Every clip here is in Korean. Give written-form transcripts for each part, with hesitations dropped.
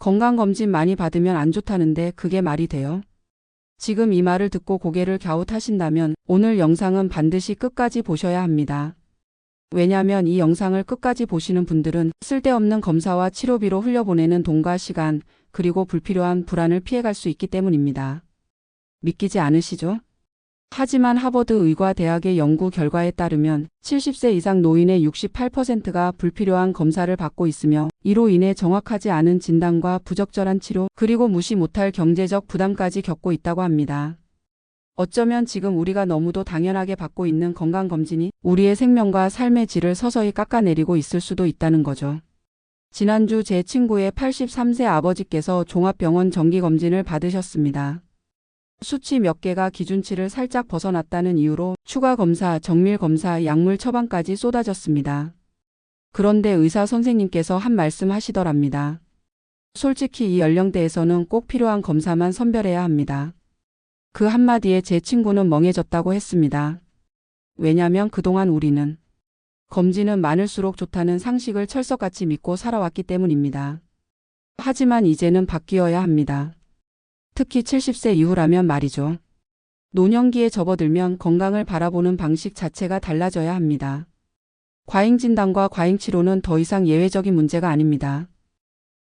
건강검진 많이 받으면 안 좋다는데 그게 말이 돼요? 지금 이 말을 듣고 고개를 갸웃하신다면 오늘 영상은 반드시 끝까지 보셔야 합니다. 왜냐하면 이 영상을 끝까지 보시는 분들은 쓸데없는 검사와 치료비로 흘려보내는 돈과 시간, 그리고 불필요한 불안을 피해갈 수 있기 때문입니다. 믿기지 않으시죠? 하지만 하버드 의과대학의 연구 결과에 따르면 70세 이상 노인의 68%가 불필요한 검사를 받고 있으며 이로 인해 정확하지 않은 진단과 부적절한 치료, 그리고 무시 못할 경제적 부담까지 겪고 있다고 합니다. 어쩌면 지금 우리가 너무도 당연하게 받고 있는 건강검진이 우리의 생명과 삶의 질을 서서히 깎아내리고 있을 수도 있다는 거죠. 지난주 제 친구의 83세 아버지께서 종합병원 정기검진을 받으셨습니다. 수치 몇 개가 기준치를 살짝 벗어났다는 이유로 추가 검사, 정밀 검사, 약물 처방까지 쏟아졌습니다. 그런데 의사 선생님께서 한 말씀 하시더랍니다. 솔직히 이 연령대에서는 꼭 필요한 검사만 선별해야 합니다. 그 한마디에 제 친구는 멍해졌다고 했습니다. 왜냐면 그동안 우리는 검진은 많을수록 좋다는 상식을 철석같이 믿고 살아왔기 때문입니다. 하지만 이제는 바뀌어야 합니다. 특히 70세 이후라면 말이죠. 노년기에 접어들면 건강을 바라보는 방식 자체가 달라져야 합니다. 과잉진단과 과잉치료는 더 이상 예외적인 문제가 아닙니다.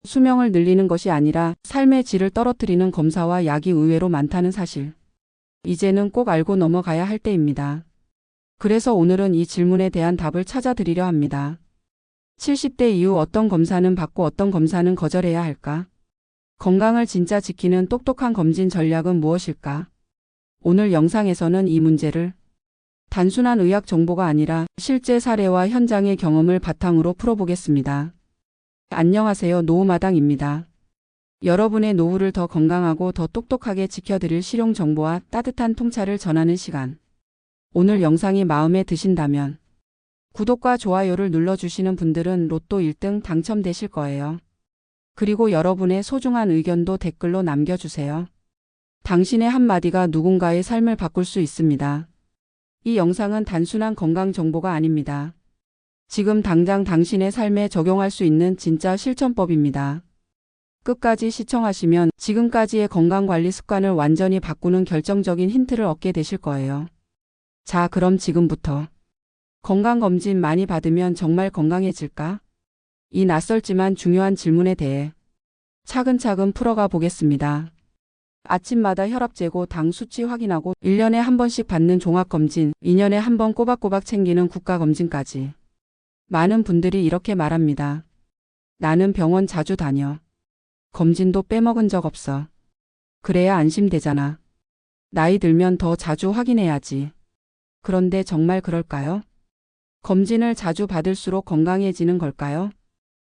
수명을 늘리는 것이 아니라 삶의 질을 떨어뜨리는 검사와 약이 의외로 많다는 사실. 이제는 꼭 알고 넘어가야 할 때입니다. 그래서 오늘은 이 질문에 대한 답을 찾아드리려 합니다. 70대 이후 어떤 검사는 받고 어떤 검사는 거절해야 할까? 건강을 진짜 지키는 똑똑한 검진 전략은 무엇일까? 오늘 영상에서는 이 문제를 단순한 의학 정보가 아니라 실제 사례와 현장의 경험을 바탕으로 풀어보겠습니다. 안녕하세요. 노후마당입니다. 여러분의 노후를 더 건강하고 더 똑똑하게 지켜드릴 실용 정보와 따뜻한 통찰을 전하는 시간. 오늘 영상이 마음에 드신다면 구독과 좋아요를 눌러주시는 분들은 로또 1등 당첨되실 거예요. 그리고 여러분의 소중한 의견도 댓글로 남겨주세요. 당신의 한마디가 누군가의 삶을 바꿀 수 있습니다. 이 영상은 단순한 건강 정보가 아닙니다. 지금 당장 당신의 삶에 적용할 수 있는 진짜 실천법입니다. 끝까지 시청하시면 지금까지의 건강관리 습관을 완전히 바꾸는 결정적인 힌트를 얻게 되실 거예요. 자, 그럼 지금부터 건강검진 많이 받으면 정말 건강해질까? 이 낯설지만 중요한 질문에 대해 차근차근 풀어가 보겠습니다. 아침마다 혈압 재고 당 수치 확인하고 1년에 한 번씩 받는 종합검진, 2년에 한 번 꼬박꼬박 챙기는 국가검진까지. 많은 분들이 이렇게 말합니다. 나는 병원 자주 다녀. 검진도 빼먹은 적 없어. 그래야 안심되잖아. 나이 들면 더 자주 확인해야지. 그런데 정말 그럴까요? 검진을 자주 받을수록 건강해지는 걸까요?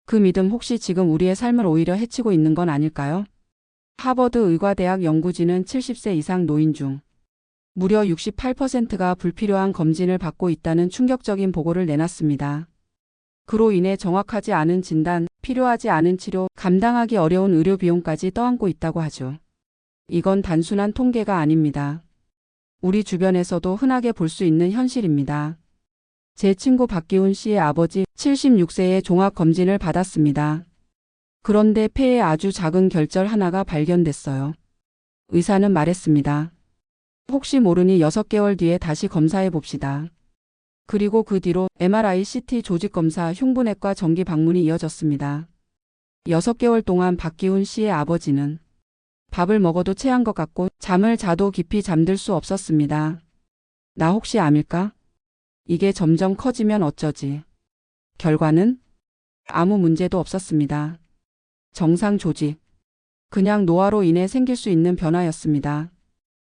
그 믿음 혹시 지금 우리의 삶을 오히려 해치고 있는 건 아닐까요? 하버드 의과대학 연구진은 70세 이상 노인 중 무려 68%가 불필요한 검진을 받고 있다는 충격적인 보고를 내놨습니다. 그로 인해 정확하지 않은 진단, 필요하지 않은 치료, 감당하기 어려운 의료 비용까지 떠안고 있다고 하죠. 이건 단순한 통계가 아닙니다. 우리 주변에서도 흔하게 볼 수 있는 현실입니다. 제 친구 박기훈 씨의 아버지 76세에 종합검진을 받았습니다. 그런데 폐에 아주 작은 결절 하나가 발견됐어요. 의사는 말했습니다. 혹시 모르니 6개월 뒤에 다시 검사해 봅시다. 그리고 그 뒤로 MRI, CT, 조직검사, 흉부내과 정기 방문이 이어졌습니다. 6개월 동안 박기훈 씨의 아버지는 밥을 먹어도 체한 것 같고 잠을 자도 깊이 잠들 수 없었습니다. 나 혹시 암일까? 이게 점점 커지면 어쩌지? 결과는 아무 문제도 없었습니다. 정상 조직. 그냥 노화로 인해 생길 수 있는 변화였습니다.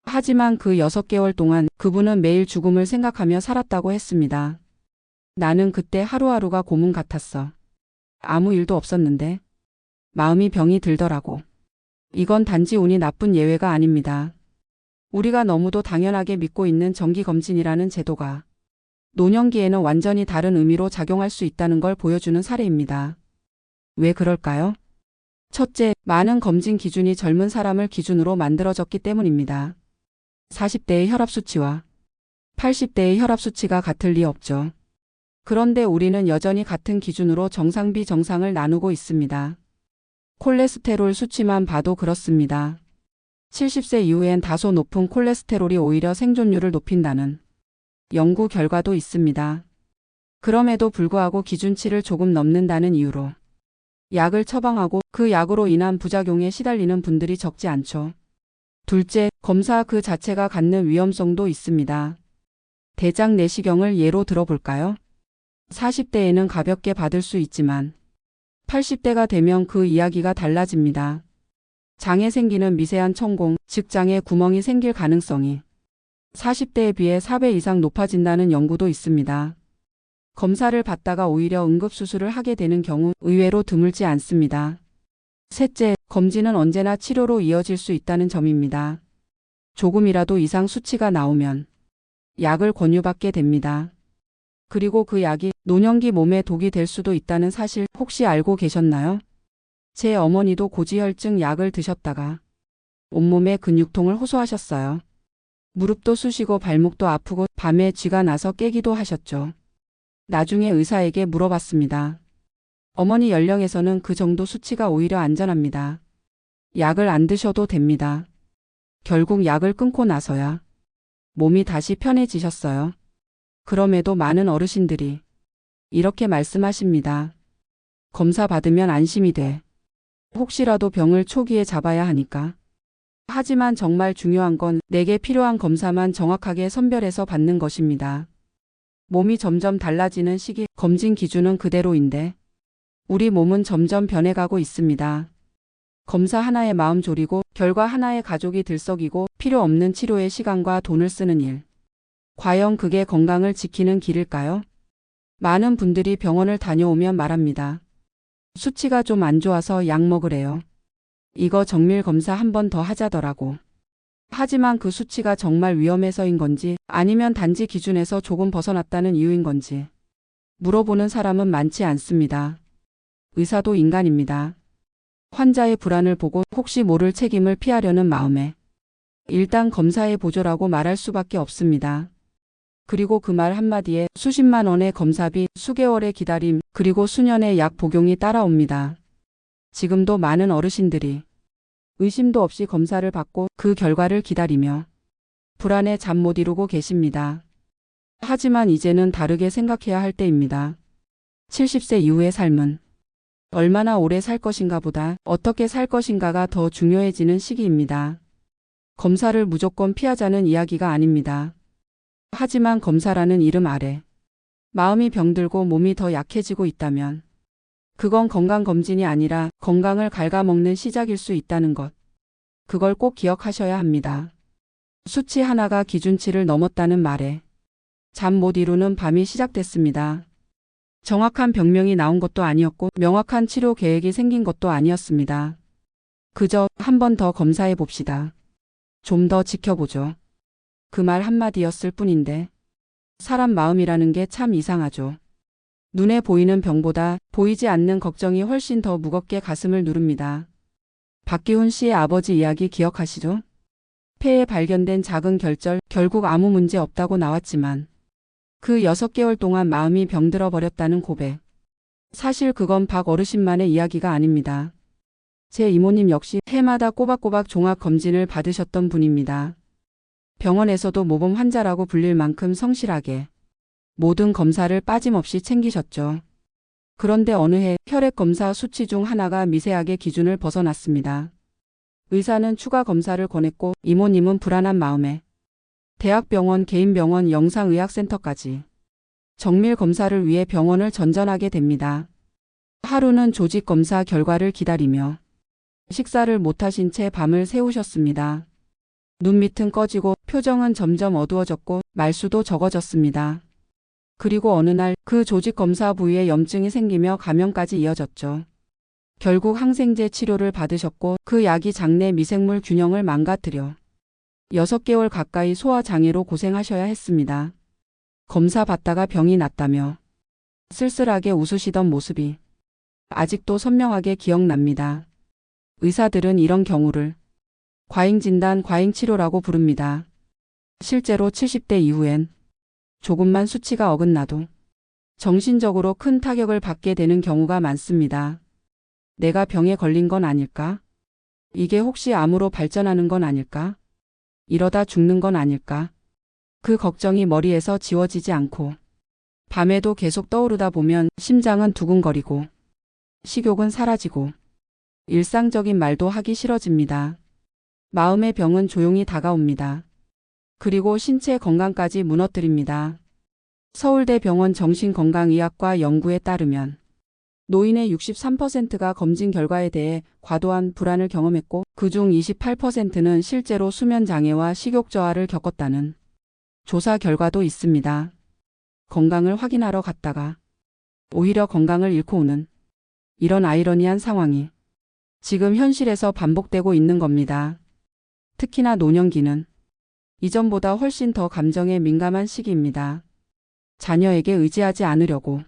하지만 그 6개월 동안 그분은 매일 죽음을 생각하며 살았다고 했습니다. 나는 그때 하루하루가 고문 같았어. 아무 일도 없었는데 마음이 병이 들더라고. 이건 단지 운이 나쁜 예외가 아닙니다. 우리가 너무도 당연하게 믿고 있는 정기검진이라는 제도가 노년기에는 완전히 다른 의미로 작용할 수 있다는 걸 보여주는 사례입니다. 왜 그럴까요? 첫째, 많은 검진 기준이 젊은 사람을 기준으로 만들어졌기 때문입니다. 40대의 혈압 수치와 80대의 혈압 수치가 같을 리 없죠. 그런데 우리는 여전히 같은 기준으로 정상 비정상을 나누고 있습니다. 콜레스테롤 수치만 봐도 그렇습니다. 70세 이후엔 다소 높은 콜레스테롤이 오히려 생존율을 높인다는 연구 결과도 있습니다. 그럼에도 불구하고 기준치를 조금 넘는다는 이유로 약을 처방하고 그 약으로 인한 부작용에 시달리는 분들이 적지 않죠. 둘째, 검사 그 자체가 갖는 위험성도 있습니다. 대장 내시경을 예로 들어볼까요? 40대에는 가볍게 받을 수 있지만 80대가 되면 그 이야기가 달라집니다. 장에 생기는 미세한 천공, 즉 장에 구멍이 생길 가능성이 40대에 비해 4배 이상 높아진다는 연구도 있습니다. 검사를 받다가 오히려 응급수술을 하게 되는 경우 의외로 드물지 않습니다. 셋째, 검진은 언제나 치료로 이어질 수 있다는 점입니다. 조금이라도 이상 수치가 나오면 약을 권유받게 됩니다. 그리고 그 약이 노년기 몸에 독이 될 수도 있다는 사실 혹시 알고 계셨나요? 제 어머니도 고지혈증 약을 드셨다가 온몸에 근육통을 호소하셨어요. 무릎도 쑤시고 발목도 아프고 밤에 쥐가 나서 깨기도 하셨죠. 나중에 의사에게 물어봤습니다. 어머니 연령에서는 그 정도 수치가 오히려 안전합니다. 약을 안 드셔도 됩니다. 결국 약을 끊고 나서야 몸이 다시 편해지셨어요. 그럼에도 많은 어르신들이 이렇게 말씀하십니다. 검사 받으면 안심이 돼. 혹시라도 병을 초기에 잡아야 하니까. 하지만 정말 중요한 건 내게 필요한 검사만 정확하게 선별해서 받는 것입니다. 몸이 점점 달라지는 시기, 검진 기준은 그대로인데 우리 몸은 점점 변해가고 있습니다. 검사 하나에 마음 졸이고 결과 하나에 가족이 들썩이고 필요 없는 치료에 시간과 돈을 쓰는 일. 과연 그게 건강을 지키는 길일까요? 많은 분들이 병원을 다녀오면 말합니다. 수치가 좀 안 좋아서 약 먹으래요. 이거 정밀 검사 한 번 더 하자더라고. 하지만 그 수치가 정말 위험해서인 건지 아니면 단지 기준에서 조금 벗어났다는 이유인 건지 물어보는 사람은 많지 않습니다. 의사도 인간입니다. 환자의 불안을 보고 혹시 모를 책임을 피하려는 마음에 일단 검사해 보조라고 말할 수밖에 없습니다. 그리고 그 말 한마디에 수십만 원의 검사비, 수개월의 기다림, 그리고 수년의 약 복용이 따라옵니다. 지금도 많은 어르신들이 의심도 없이 검사를 받고 그 결과를 기다리며 불안에 잠 못 이루고 계십니다. 하지만 이제는 다르게 생각해야 할 때입니다. 70세 이후의 삶은 얼마나 오래 살 것인가 보다 어떻게 살 것인가가 더 중요해지는 시기입니다. 검사를 무조건 피하자는 이야기가 아닙니다. 하지만 검사라는 이름 아래 마음이 병들고 몸이 더 약해지고 있다면 그건 건강검진이 아니라 건강을 갉아먹는 시작일 수 있다는 것. 그걸 꼭 기억하셔야 합니다. 수치 하나가 기준치를 넘었다는 말에 잠 못 이루는 밤이 시작됐습니다. 정확한 병명이 나온 것도 아니었고 명확한 치료 계획이 생긴 것도 아니었습니다. 그저 한 번 더 검사해 봅시다. 좀 더 지켜보죠. 그 말 한마디였을 뿐인데 사람 마음이라는 게 참 이상하죠. 눈에 보이는 병보다 보이지 않는 걱정이 훨씬 더 무겁게 가슴을 누릅니다. 박기훈 씨의 아버지 이야기 기억하시죠? 폐에 발견된 작은 결절, 결국 아무 문제 없다고 나왔지만 그 6개월 동안 마음이 병들어 버렸다는 고백. 사실 그건 박 어르신만의 이야기가 아닙니다. 제 이모님 역시 해마다 꼬박꼬박 종합검진을 받으셨던 분입니다. 병원에서도 모범 환자라고 불릴 만큼 성실하게 모든 검사를 빠짐없이 챙기셨죠. 그런데 어느 해 혈액검사 수치 중 하나가 미세하게 기준을 벗어났습니다. 의사는 추가 검사를 권했고 이모님은 불안한 마음에 대학병원, 개인병원, 영상의학센터까지 정밀 검사를 위해 병원을 전전하게 됩니다. 하루는 조직검사 결과를 기다리며 식사를 못하신 채 밤을 새우셨습니다. 눈밑은 꺼지고 표정은 점점 어두워졌고 말수도 적어졌습니다. 그리고 어느 날 그 조직검사 부위에 염증이 생기며 감염까지 이어졌죠. 결국 항생제 치료를 받으셨고 그 약이 장내 미생물 균형을 망가뜨려 6개월 가까이 소화장애로 고생하셔야 했습니다. 검사 받다가 병이 났다며 쓸쓸하게 웃으시던 모습이 아직도 선명하게 기억납니다. 의사들은 이런 경우를 과잉진단, 과잉치료라고 부릅니다. 실제로 70대 이후엔 조금만 수치가 어긋나도 정신적으로 큰 타격을 받게 되는 경우가 많습니다. 내가 병에 걸린 건 아닐까? 이게 혹시 암으로 발전하는 건 아닐까? 이러다 죽는 건 아닐까? 그 걱정이 머리에서 지워지지 않고 밤에도 계속 떠오르다 보면 심장은 두근거리고 식욕은 사라지고 일상적인 말도 하기 싫어집니다. 마음의 병은 조용히 다가옵니다. 그리고 신체 건강까지 무너뜨립니다. 서울대병원 정신건강의학과 연구에 따르면 노인의 63%가 검진 결과에 대해 과도한 불안을 경험했고 그중 28%는 실제로 수면 장애와 식욕 저하를 겪었다는 조사 결과도 있습니다. 건강을 확인하러 갔다가 오히려 건강을 잃고 오는 이런 아이러니한 상황이 지금 현실에서 반복되고 있는 겁니다. 특히나 노년기는 이전보다 훨씬 더 감정에 민감한 시기입니다. 자녀에게 의지하지 않으려고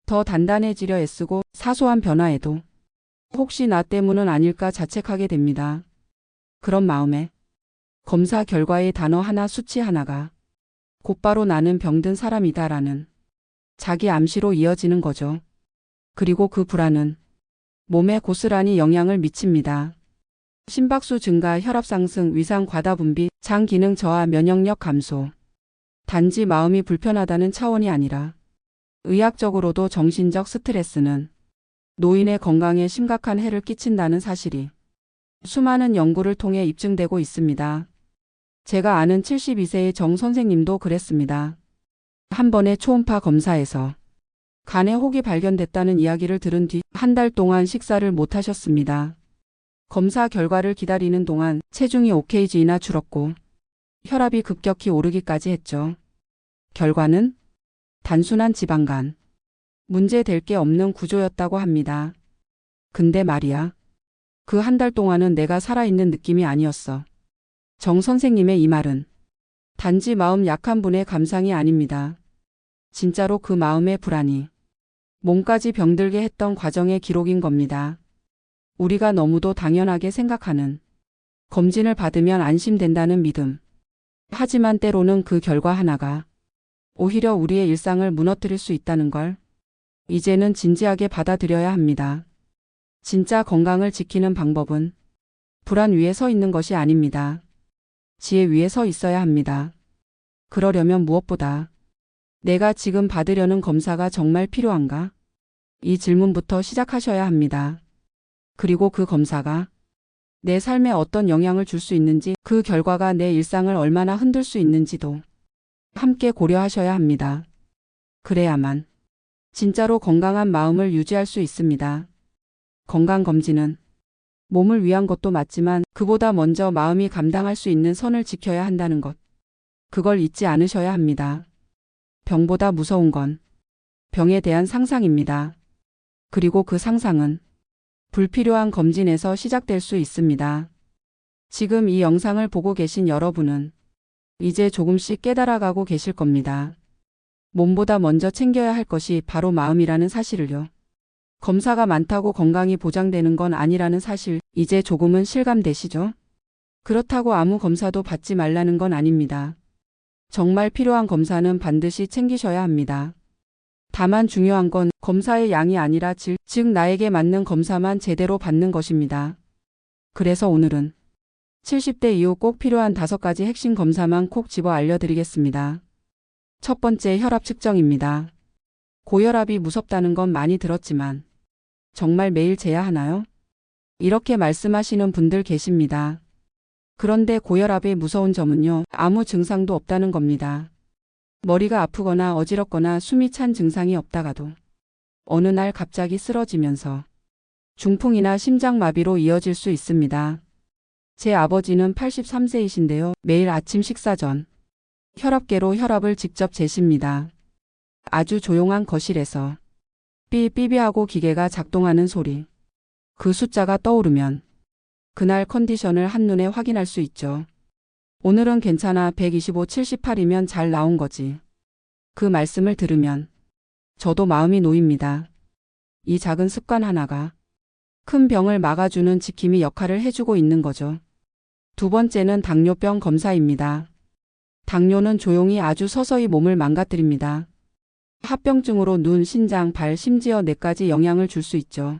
더 단단해지려 애쓰고 사소한 변화에도 혹시 나 때문은 아닐까 자책하게 됩니다. 그런 마음에 검사 결과의 단어 하나 수치 하나가 곧바로 나는 병든 사람이다라는 자기 암시로 이어지는 거죠. 그리고 그 불안은 몸에 고스란히 영향을 미칩니다. 심박수 증가, 혈압 상승, 위산 과다 분비, 장 기능 저하, 면역력 감소. 단지 마음이 불편하다는 차원이 아니라 의학적으로도 정신적 스트레스는 노인의 건강에 심각한 해를 끼친다는 사실이 수많은 연구를 통해 입증되고 있습니다. 제가 아는 72세의 정 선생님도 그랬습니다. 한 번의 초음파 검사에서 간에 혹이 발견됐다는 이야기를 들은 뒤 한 달 동안 식사를 못 하셨습니다. 검사 결과를 기다리는 동안 체중이 5kg나 줄었고 혈압이 급격히 오르기까지 했죠. 결과는 단순한 지방간, 문제될 게 없는 구조였다고 합니다. 근데 말이야. 그 한 달 동안은 내가 살아있는 느낌이 아니었어. 정 선생님의 이 말은 단지 마음 약한 분의 감상이 아닙니다. 진짜로 그 마음의 불안이 몸까지 병들게 했던 과정의 기록인 겁니다. 우리가 너무도 당연하게 생각하는 검진을 받으면 안심된다는 믿음. 하지만 때로는 그 결과 하나가 오히려 우리의 일상을 무너뜨릴 수 있다는 걸 이제는 진지하게 받아들여야 합니다. 진짜 건강을 지키는 방법은 불안 위에 서 있는 것이 아닙니다. 지혜 위에 서 있어야 합니다. 그러려면 무엇보다 내가 지금 받으려는 검사가 정말 필요한가? 이 질문부터 시작하셔야 합니다. 그리고 그 검사가 내 삶에 어떤 영향을 줄 수 있는지, 그 결과가 내 일상을 얼마나 흔들 수 있는지도 함께 고려하셔야 합니다. 그래야만 진짜로 건강한 마음을 유지할 수 있습니다. 건강검진은 몸을 위한 것도 맞지만 그보다 먼저 마음이 감당할 수 있는 선을 지켜야 한다는 것. 그걸 잊지 않으셔야 합니다. 병보다 무서운 건 병에 대한 상상입니다. 그리고 그 상상은 불필요한 검진에서 시작될 수 있습니다. 지금 이 영상을 보고 계신 여러분은 이제 조금씩 깨달아가고 계실 겁니다. 몸보다 먼저 챙겨야 할 것이 바로 마음이라는 사실을요. 검사가 많다고 건강이 보장되는 건 아니라는 사실, 이제 조금은 실감되시죠? 그렇다고 아무 검사도 받지 말라는 건 아닙니다. 정말 필요한 검사는 반드시 챙기셔야 합니다. 다만 중요한 건 검사의 양이 아니라 질, 즉 나에게 맞는 검사만 제대로 받는 것입니다. 그래서 오늘은 70대 이후 꼭 필요한 5가지 핵심 검사만 콕 집어 알려드리겠습니다. 첫 번째, 혈압 측정입니다. 고혈압이 무섭다는 건 많이 들었지만 정말 매일 재야 하나요? 이렇게 말씀하시는 분들 계십니다. 그런데 고혈압의 무서운 점은요, 아무 증상도 없다는 겁니다. 머리가 아프거나 어지럽거나 숨이 찬 증상이 없다가도 어느 날 갑자기 쓰러지면서 중풍이나 심장마비로 이어질 수 있습니다. 제 아버지는 83세이신데요. 매일 아침 식사 전 혈압계로 혈압을 직접 재십니다. 아주 조용한 거실에서 삐삐삐하고 기계가 작동하는 소리. 그 숫자가 떠오르면 그날 컨디션을 한눈에 확인할 수 있죠. 오늘은 괜찮아, 125, 78이면 잘 나온 거지. 그 말씀을 들으면 저도 마음이 놓입니다. 이 작은 습관 하나가 큰 병을 막아주는 지킴이 역할을 해주고 있는 거죠. 두 번째는 당뇨병 검사입니다. 당뇨는 조용히 아주 서서히 몸을 망가뜨립니다. 합병증으로 눈, 신장, 발, 심지어 뇌까지 영향을 줄 수 있죠.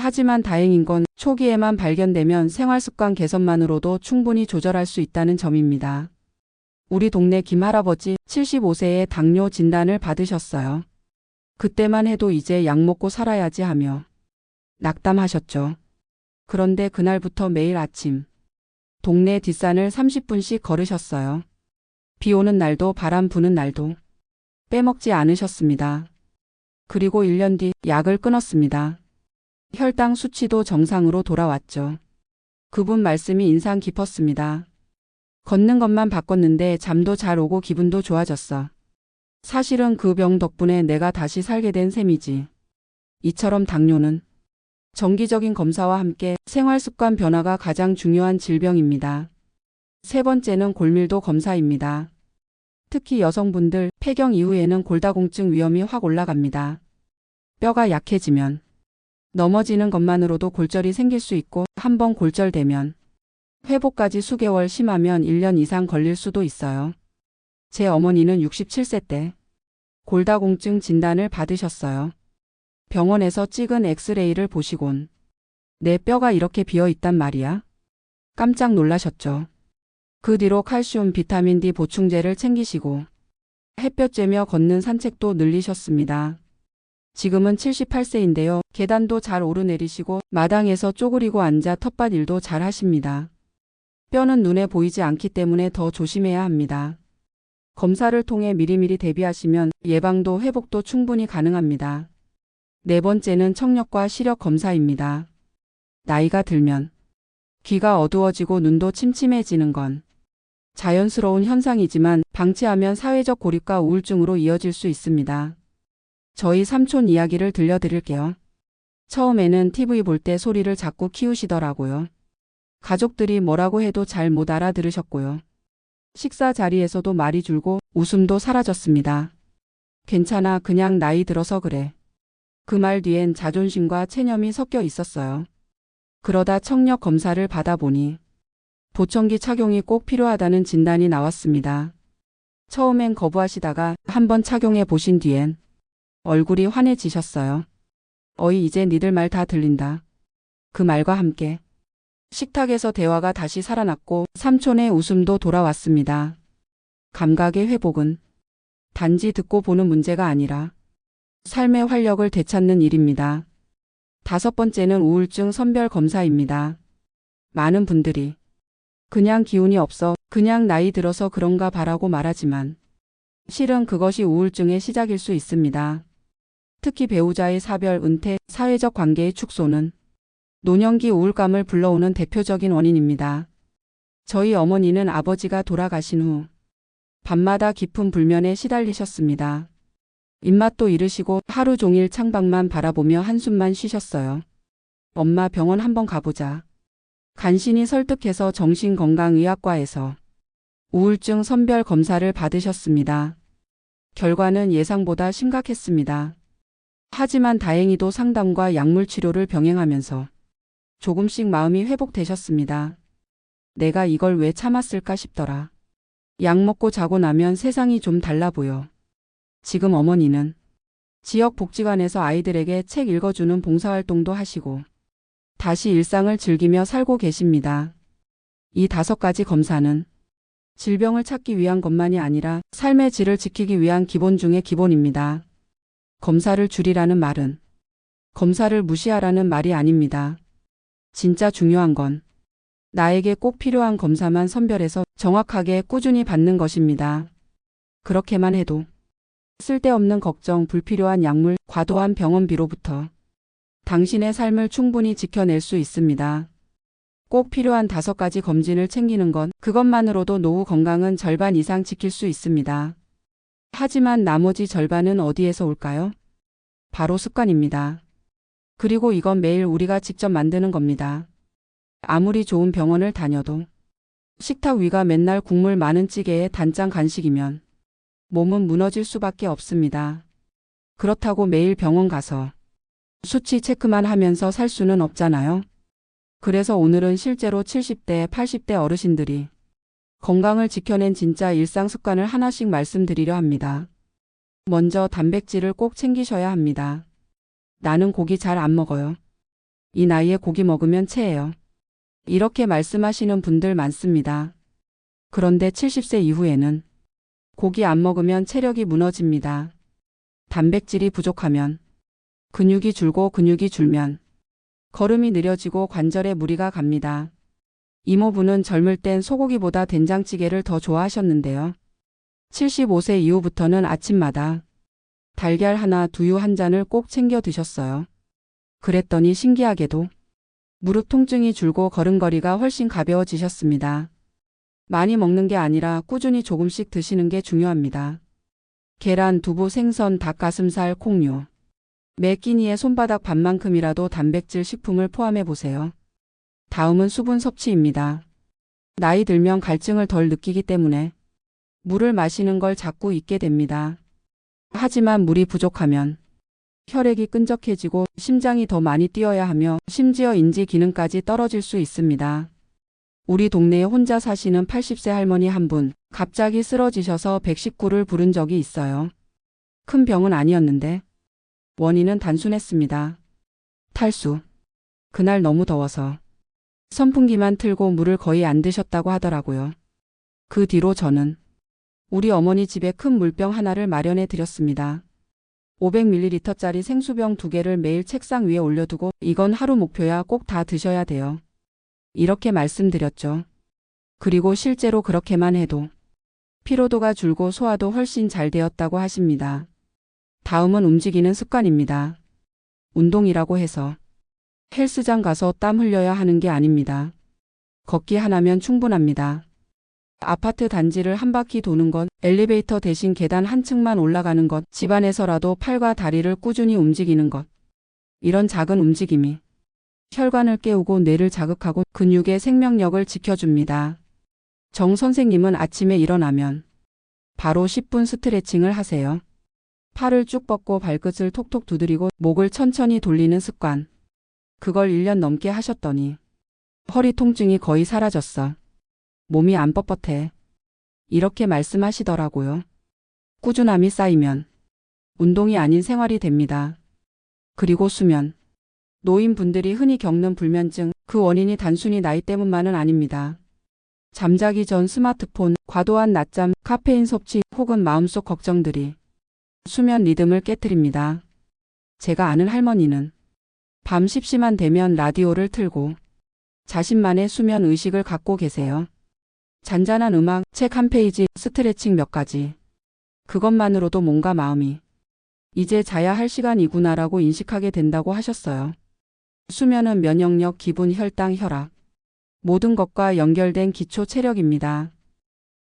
하지만 다행인 건 초기에만 발견되면 생활습관 개선만으로도 충분히 조절할 수 있다는 점입니다. 우리 동네 김할아버지 75세에 당뇨 진단을 받으셨어요. 그때만 해도 이제 약 먹고 살아야지 하며 낙담하셨죠. 그런데 그날부터 매일 아침 동네 뒷산을 30분씩 걸으셨어요. 비 오는 날도 바람 부는 날도 빼먹지 않으셨습니다. 그리고 1년 뒤 약을 끊었습니다. 혈당 수치도 정상으로 돌아왔죠. 그분 말씀이 인상 깊었습니다. 걷는 것만 바꿨는데 잠도 잘 오고 기분도 좋아졌어. 사실은 그 병 덕분에 내가 다시 살게 된 셈이지. 이처럼 당뇨는 정기적인 검사와 함께 생활습관 변화가 가장 중요한 질병입니다. 세 번째는 골밀도 검사입니다. 특히 여성분들 폐경 이후에는 골다공증 위험이 확 올라갑니다. 뼈가 약해지면 넘어지는 것만으로도 골절이 생길 수 있고 한번 골절되면 회복까지 수개월 심하면 1년 이상 걸릴 수도 있어요. 제 어머니는 67세 때 골다공증 진단을 받으셨어요. 병원에서 찍은 엑스레이를 보시곤 내 뼈가 이렇게 비어 있단 말이야? 깜짝 놀라셨죠. 그 뒤로 칼슘, 비타민 D 보충제를 챙기시고 햇볕 쬐며 걷는 산책도 늘리셨습니다. 지금은 78세인데요. 계단도 잘 오르내리시고 마당에서 쪼그리고 앉아 텃밭 일도 잘 하십니다. 뼈는 눈에 보이지 않기 때문에 더 조심해야 합니다. 검사를 통해 미리미리 대비하시면 예방도 회복도 충분히 가능합니다. 네 번째는 청력과 시력 검사입니다. 나이가 들면 귀가 어두워지고 눈도 침침해지는 건 자연스러운 현상이지만 방치하면 사회적 고립과 우울증으로 이어질 수 있습니다. 저희 삼촌 이야기를 들려드릴게요. 처음에는 TV 볼 때 소리를 자꾸 키우시더라고요. 가족들이 뭐라고 해도 잘 못 알아들으셨고요. 식사 자리에서도 말이 줄고 웃음도 사라졌습니다. 괜찮아, 그냥 나이 들어서 그래. 그 말 뒤엔 자존심과 체념이 섞여 있었어요. 그러다 청력 검사를 받아보니 보청기 착용이 꼭 필요하다는 진단이 나왔습니다. 처음엔 거부하시다가 한번 착용해 보신 뒤엔 얼굴이 환해지셨어요. 어이, 이제 니들 말 다 들린다. 그 말과 함께 식탁에서 대화가 다시 살아났고 삼촌의 웃음도 돌아왔습니다. 감각의 회복은 단지 듣고 보는 문제가 아니라 삶의 활력을 되찾는 일입니다. 다섯 번째는 우울증 선별 검사입니다. 많은 분들이 그냥 기운이 없어, 그냥 나이 들어서 그런가 봐라고 말하지만 실은 그것이 우울증의 시작일 수 있습니다. 특히 배우자의 사별, 은퇴, 사회적 관계의 축소는 노년기 우울감을 불러오는 대표적인 원인입니다. 저희 어머니는 아버지가 돌아가신 후 밤마다 깊은 불면에 시달리셨습니다. 입맛도 잃으시고 하루 종일 창밖만 바라보며 한숨만 쉬셨어요. 엄마, 병원 한번 가보자. 간신히 설득해서 정신건강의학과에서 우울증 선별 검사를 받으셨습니다. 결과는 예상보다 심각했습니다. 하지만 다행히도 상담과 약물 치료를 병행하면서 조금씩 마음이 회복되셨습니다. 내가 이걸 왜 참았을까 싶더라. 약 먹고 자고 나면 세상이 좀 달라 보여. 지금 어머니는 지역 복지관에서 아이들에게 책 읽어주는 봉사활동도 하시고 다시 일상을 즐기며 살고 계십니다. 이 5가지 검사는 질병을 찾기 위한 것만이 아니라 삶의 질을 지키기 위한 기본 중의 기본입니다. 검사를 줄이라는 말은 검사를 무시하라는 말이 아닙니다. 진짜 중요한 건 나에게 꼭 필요한 검사만 선별해서 정확하게 꾸준히 받는 것입니다. 그렇게만 해도 쓸데없는 걱정, 불필요한 약물, 과도한 병원비로부터 당신의 삶을 충분히 지켜낼 수 있습니다. 꼭 필요한 5가지 검진을 챙기는 것, 그것만으로도 노후 건강은 절반 이상 지킬 수 있습니다. 하지만 나머지 절반은 어디에서 올까요? 바로 습관입니다. 그리고 이건 매일 우리가 직접 만드는 겁니다. 아무리 좋은 병원을 다녀도 식탁 위가 맨날 국물 많은 찌개에 단짠 간식이면 몸은 무너질 수밖에 없습니다. 그렇다고 매일 병원 가서 수치 체크만 하면서 살 수는 없잖아요. 그래서 오늘은 실제로 70대, 80대 어르신들이 건강을 지켜낸 진짜 일상 습관을 하나씩 말씀드리려 합니다. 먼저 단백질을 꼭 챙기셔야 합니다. 나는 고기 잘 안 먹어요. 이 나이에 고기 먹으면 체해요. 이렇게 말씀하시는 분들 많습니다. 그런데 70세 이후에는 고기 안 먹으면 체력이 무너집니다. 단백질이 부족하면, 근육이 줄고 근육이 줄면 걸음이 느려지고 관절에 무리가 갑니다. 이모부는 젊을 땐 소고기보다 된장찌개를 더 좋아하셨는데요. 75세 이후부터는 아침마다 달걀 하나, 두유 한 잔을 꼭 챙겨 드셨어요. 그랬더니 신기하게도 무릎 통증이 줄고 걸음걸이가 훨씬 가벼워지셨습니다. 많이 먹는 게 아니라 꾸준히 조금씩 드시는 게 중요합니다. 계란, 두부, 생선, 닭가슴살, 콩류. 매 끼니에 손바닥 반만큼이라도 단백질 식품을 포함해 보세요. 다음은 수분 섭취입니다. 나이 들면 갈증을 덜 느끼기 때문에 물을 마시는 걸 자꾸 잊게 됩니다. 하지만 물이 부족하면 혈액이 끈적해지고 심장이 더 많이 뛰어야 하며 심지어 인지 기능까지 떨어질 수 있습니다. 우리 동네에 혼자 사시는 80세 할머니 한 분, 갑자기 쓰러지셔서 119를 부른 적이 있어요. 큰 병은 아니었는데 원인은 단순했습니다. 탈수. 그날 너무 더워서 선풍기만 틀고 물을 거의 안 드셨다고 하더라고요. 그 뒤로 저는 우리 어머니 집에 큰 물병 하나를 마련해 드렸습니다. 500ml짜리 생수병 2개를 매일 책상 위에 올려두고 이건 하루 목표야, 꼭 다 드셔야 돼요. 이렇게 말씀드렸죠. 그리고 실제로 그렇게만 해도 피로도가 줄고 소화도 훨씬 잘 되었다고 하십니다. 다음은 움직이는 습관입니다. 운동이라고 해서 헬스장 가서 땀 흘려야 하는 게 아닙니다. 걷기 하나면 충분합니다. 아파트 단지를 한 바퀴 도는 것, 엘리베이터 대신 계단 한 층만 올라가는 것, 집안에서라도 팔과 다리를 꾸준히 움직이는 것. 이런 작은 움직임이 혈관을 깨우고 뇌를 자극하고 근육의 생명력을 지켜줍니다. 정 선생님은 아침에 일어나면 바로 10분 스트레칭을 하세요. 팔을 쭉 뻗고 발끝을 톡톡 두드리고 목을 천천히 돌리는 습관. 그걸 1년 넘게 하셨더니 허리 통증이 거의 사라졌어. 몸이 안 뻣뻣해. 이렇게 말씀하시더라고요. 꾸준함이 쌓이면 운동이 아닌 생활이 됩니다. 그리고 수면. 노인분들이 흔히 겪는 불면증, 그 원인이 단순히 나이 때문만은 아닙니다. 잠자기 전 스마트폰, 과도한 낮잠, 카페인 섭취 혹은 마음속 걱정들이 수면 리듬을 깨트립니다. 제가 아는 할머니는 밤 십시만 되면 라디오를 틀고 자신만의 수면 의식을 갖고 계세요. 잔잔한 음악, 책 한 페이지, 스트레칭 몇 가지. 그것만으로도 몸과 마음이 이제 자야 할 시간이구나라고 인식하게 된다고 하셨어요. 수면은 면역력, 기분, 혈당, 혈압 모든 것과 연결된 기초 체력입니다.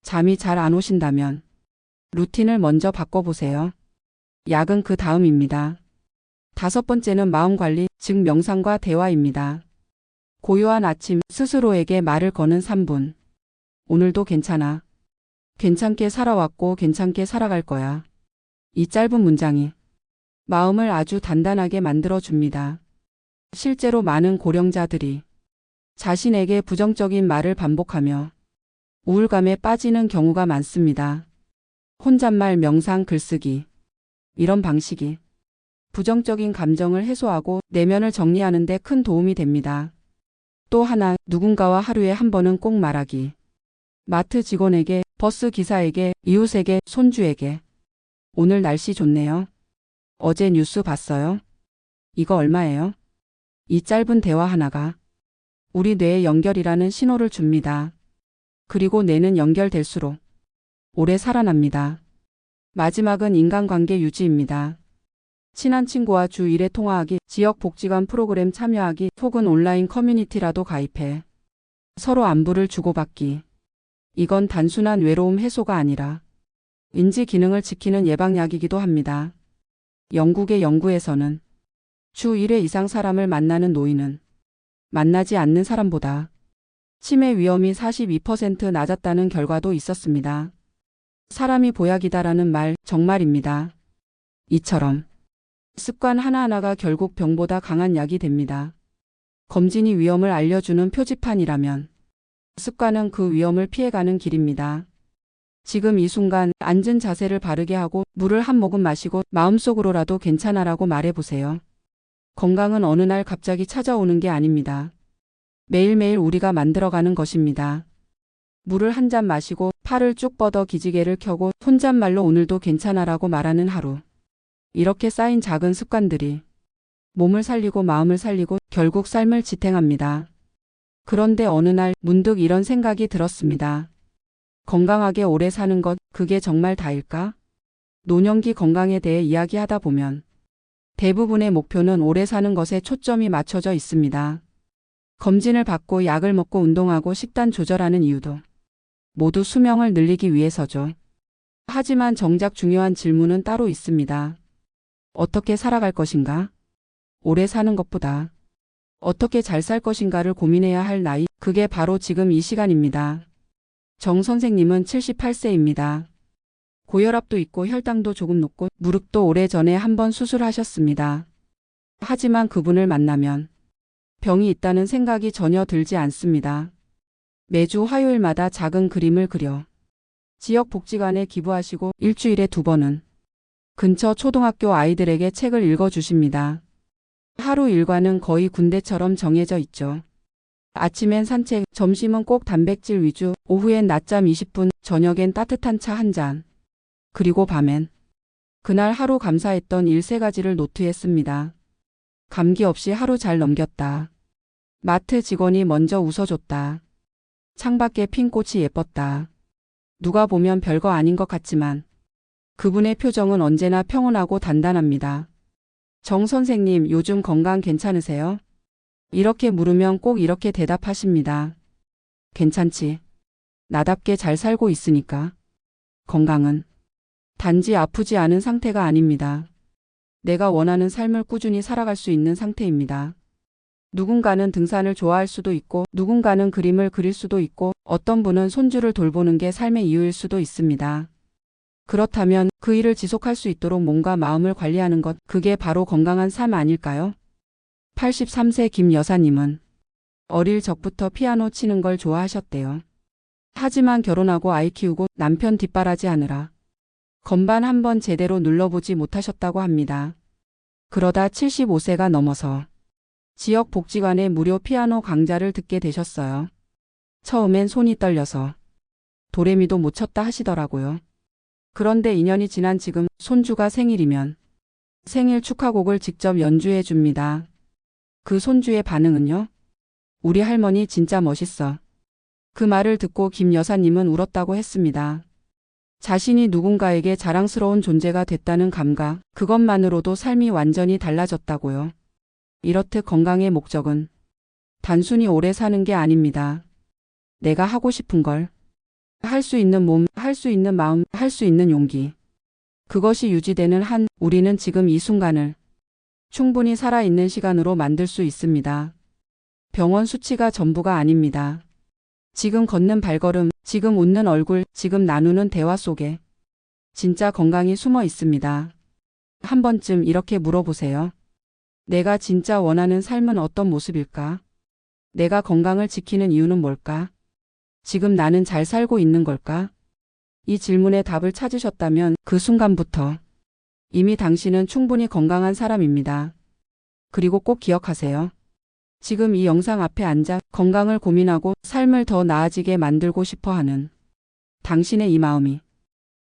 잠이 잘 안 오신다면 루틴을 먼저 바꿔보세요. 약은 그 다음입니다. 5번째는 마음관리, 즉 명상과 대화입니다. 고요한 아침, 스스로에게 말을 거는 3분. 오늘도 괜찮아. 괜찮게 살아왔고 괜찮게 살아갈 거야. 이 짧은 문장이 마음을 아주 단단하게 만들어줍니다. 실제로 많은 고령자들이 자신에게 부정적인 말을 반복하며 우울감에 빠지는 경우가 많습니다. 혼잣말, 명상, 글쓰기. 이런 방식이 부정적인 감정을 해소하고 내면을 정리하는 데 큰 도움이 됩니다. 또 하나, 누군가와 하루에 한 번은 꼭 말하기. 마트 직원에게, 버스 기사에게, 이웃에게, 손주에게. 오늘 날씨 좋네요. 어제 뉴스 봤어요? 이거 얼마예요? 이 짧은 대화 하나가 우리 뇌에 연결이라는 신호를 줍니다. 그리고 뇌는 연결될수록 오래 살아납니다. 마지막은 인간관계 유지입니다. 친한 친구와 주 1회 통화하기, 지역 복지관 프로그램 참여하기, 혹은 온라인 커뮤니티라도 가입해 서로 안부를 주고받기. 이건 단순한 외로움 해소가 아니라 인지 기능을 지키는 예방약이기도 합니다. 영국의 연구에서는 주 1회 이상 사람을 만나는 노인은 만나지 않는 사람보다 치매 위험이 42% 낮았다는 결과도 있었습니다. 사람이 보약이다라는 말 정말입니다. 이처럼 습관 하나하나가 결국 병보다 강한 약이 됩니다. 검진이 위험을 알려주는 표지판이라면 습관은 그 위험을 피해가는 길입니다. 지금 이 순간 앉은 자세를 바르게 하고 물을 한 모금 마시고 마음속으로라도 괜찮아라고 말해보세요. 건강은 어느 날 갑자기 찾아오는 게 아닙니다. 매일매일 우리가 만들어가는 것입니다. 물을 한 잔 마시고 팔을 쭉 뻗어 기지개를 켜고 혼잣말로 오늘도 괜찮아라고 말하는 하루. 이렇게 쌓인 작은 습관들이 몸을 살리고 마음을 살리고 결국 삶을 지탱합니다. 그런데 어느 날 문득 이런 생각이 들었습니다. 건강하게 오래 사는 것, 그게 정말 다일까? 노년기 건강에 대해 이야기하다 보면 대부분의 목표는 오래 사는 것에 초점이 맞춰져 있습니다. 검진을 받고 약을 먹고 운동하고 식단 조절하는 이유도 모두 수명을 늘리기 위해서죠. 하지만 정작 중요한 질문은 따로 있습니다. 어떻게 살아갈 것인가? 오래 사는 것보다 어떻게 잘 살 것인가를 고민해야 할 나이, 그게 바로 지금 이 시간입니다. 정 선생님은 78세입니다. 고혈압도 있고 혈당도 조금 높고 무릎도 오래전에 한번 수술하셨습니다. 하지만 그분을 만나면 병이 있다는 생각이 전혀 들지 않습니다. 매주 화요일마다 작은 그림을 그려 지역복지관에 기부하시고 일주일에 2번은 근처 초등학교 아이들에게 책을 읽어주십니다. 하루 일과는 거의 군대처럼 정해져 있죠. 아침엔 산책, 점심은 꼭 단백질 위주, 오후엔 낮잠 20분, 저녁엔 따뜻한 차 한 잔. 그리고 밤엔 그날 하루 감사했던 일 3가지를 노트했습니다. 감기 없이 하루 잘 넘겼다. 마트 직원이 먼저 웃어줬다. 창밖에 핀 꽃이 예뻤다. 누가 보면 별거 아닌 것 같지만 그분의 표정은 언제나 평온하고 단단합니다. 정 선생님, 요즘 건강 괜찮으세요? 이렇게 물으면 꼭 이렇게 대답하십니다. 괜찮지. 나답게 잘 살고 있으니까. 건강은 단지 아프지 않은 상태가 아닙니다. 내가 원하는 삶을 꾸준히 살아갈 수 있는 상태입니다. 누군가는 등산을 좋아할 수도 있고, 누군가는 그림을 그릴 수도 있고, 어떤 분은 손주를 돌보는 게 삶의 이유일 수도 있습니다. 그렇다면 그 일을 지속할 수 있도록 몸과 마음을 관리하는 것, 그게 바로 건강한 삶 아닐까요? 83세 김 여사님은 어릴 적부터 피아노 치는 걸 좋아하셨대요. 하지만 결혼하고 아이 키우고 남편 뒷바라지 하느라 건반 한번 제대로 눌러보지 못하셨다고 합니다. 그러다 75세가 넘어서 지역 복지관의 무료 피아노 강좌를 듣게 되셨어요. 처음엔 손이 떨려서 도레미도 못 쳤다 하시더라고요. 그런데 2년이 지난 지금 손주가 생일이면 생일 축하곡을 직접 연주해 줍니다. 그 손주의 반응은요? 우리 할머니 진짜 멋있어. 그 말을 듣고 김 여사님은 울었다고 했습니다. 자신이 누군가에게 자랑스러운 존재가 됐다는 감각, 그것만으로도 삶이 완전히 달라졌다고요. 이렇듯 건강의 목적은 단순히 오래 사는 게 아닙니다. 내가 하고 싶은 걸 할 수 있는 몸, 할 수 있는 마음, 할 수 있는 용기. 그것이 유지되는 한 우리는 지금 이 순간을 충분히 살아있는 시간으로 만들 수 있습니다. 병원 수치가 전부가 아닙니다. 지금 걷는 발걸음, 지금 웃는 얼굴, 지금 나누는 대화 속에 진짜 건강이 숨어 있습니다. 한 번쯤 이렇게 물어보세요. 내가 진짜 원하는 삶은 어떤 모습일까? 내가 건강을 지키는 이유는 뭘까? 지금 나는 잘 살고 있는 걸까? 이 질문에 답을 찾으셨다면 그 순간부터 이미 당신은 충분히 건강한 사람입니다. 그리고 꼭 기억하세요. 지금 이 영상 앞에 앉아 건강을 고민하고 삶을 더 나아지게 만들고 싶어 하는 당신의 이 마음이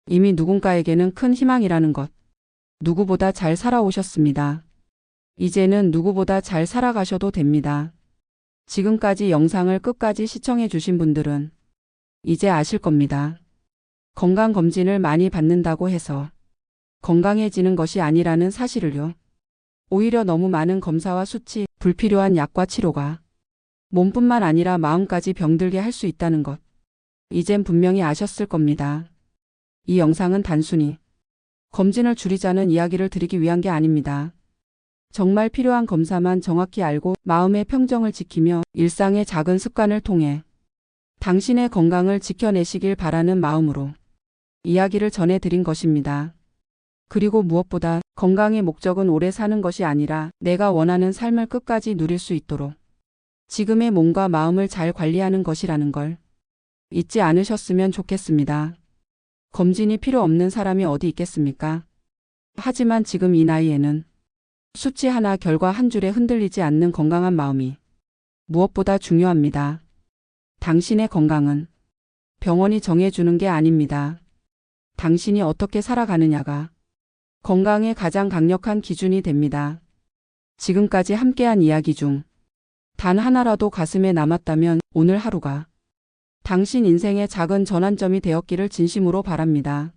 이미 누군가에게는 큰 희망이라는 것. 누구보다 잘 살아오셨습니다. 이제는 누구보다 잘 살아가셔도 됩니다. 지금까지 영상을 끝까지 시청해 주신 분들은 이제 아실 겁니다. 건강검진을 많이 받는다고 해서 건강해지는 것이 아니라는 사실을요. 오히려 너무 많은 검사와 수치, 불필요한 약과 치료가 몸뿐만 아니라 마음까지 병들게 할 수 있다는 것. 이젠 분명히 아셨을 겁니다. 이 영상은 단순히 검진을 줄이자는 이야기를 드리기 위한 게 아닙니다. 정말 필요한 검사만 정확히 알고 마음의 평정을 지키며 일상의 작은 습관을 통해 당신의 건강을 지켜내시길 바라는 마음으로 이야기를 전해드린 것입니다. 그리고 무엇보다 건강의 목적은 오래 사는 것이 아니라 내가 원하는 삶을 끝까지 누릴 수 있도록 지금의 몸과 마음을 잘 관리하는 것이라는 걸 잊지 않으셨으면 좋겠습니다. 검진이 필요 없는 사람이 어디 있겠습니까? 하지만 지금 이 나이에는 수치 하나 결과 한 줄에 흔들리지 않는 건강한 마음이 무엇보다 중요합니다. 당신의 건강은 병원이 정해주는 게 아닙니다. 당신이 어떻게 살아가느냐가 건강의 가장 강력한 기준이 됩니다. 지금까지 함께한 이야기 중 단 하나라도 가슴에 남았다면 오늘 하루가 당신 인생의 작은 전환점이 되었기를 진심으로 바랍니다.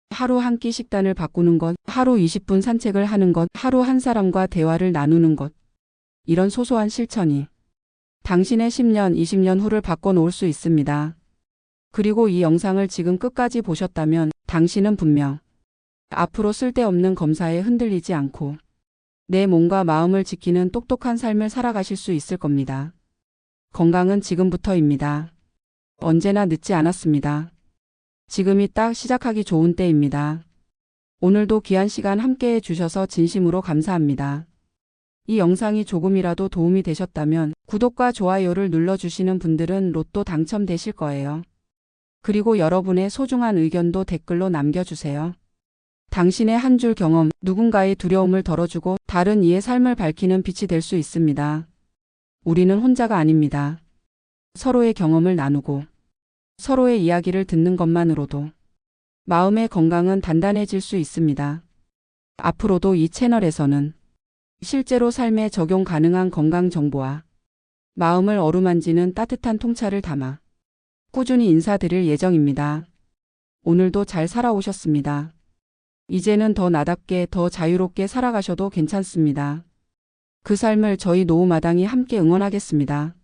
하루 한 끼 식단을 바꾸는 것, 하루 20분 산책을 하는 것, 하루 한 사람과 대화를 나누는 것. 이런 소소한 실천이 당신의 10년, 20년 후를 바꿔놓을 수 있습니다. 그리고 이 영상을 지금 끝까지 보셨다면 당신은 분명 앞으로 쓸데없는 검사에 흔들리지 않고 내 몸과 마음을 지키는 똑똑한 삶을 살아가실 수 있을 겁니다. 건강은 지금부터입니다. 언제나 늦지 않았습니다. 지금이 딱 시작하기 좋은 때입니다. 오늘도 귀한 시간 함께해 주셔서 진심으로 감사합니다. 이 영상이 조금이라도 도움이 되셨다면 구독과 좋아요를 눌러주시는 분들은 로또 당첨되실 거예요. 그리고 여러분의 소중한 의견도 댓글로 남겨주세요. 당신의 한 줄 경험, 누군가의 두려움을 덜어주고 다른 이의 삶을 밝히는 빛이 될 수 있습니다. 우리는 혼자가 아닙니다. 서로의 경험을 나누고 서로의 이야기를 듣는 것만으로도 마음의 건강은 단단해질 수 있습니다. 앞으로도 이 채널에서는 실제로 삶에 적용 가능한 건강 정보와 마음을 어루만지는 따뜻한 통찰을 담아 꾸준히 인사드릴 예정입니다. 오늘도 잘 살아오셨습니다. 이제는 더 나답게 더 자유롭게 살아가셔도 괜찮습니다. 그 삶을 저희 노후마당이 함께 응원하겠습니다.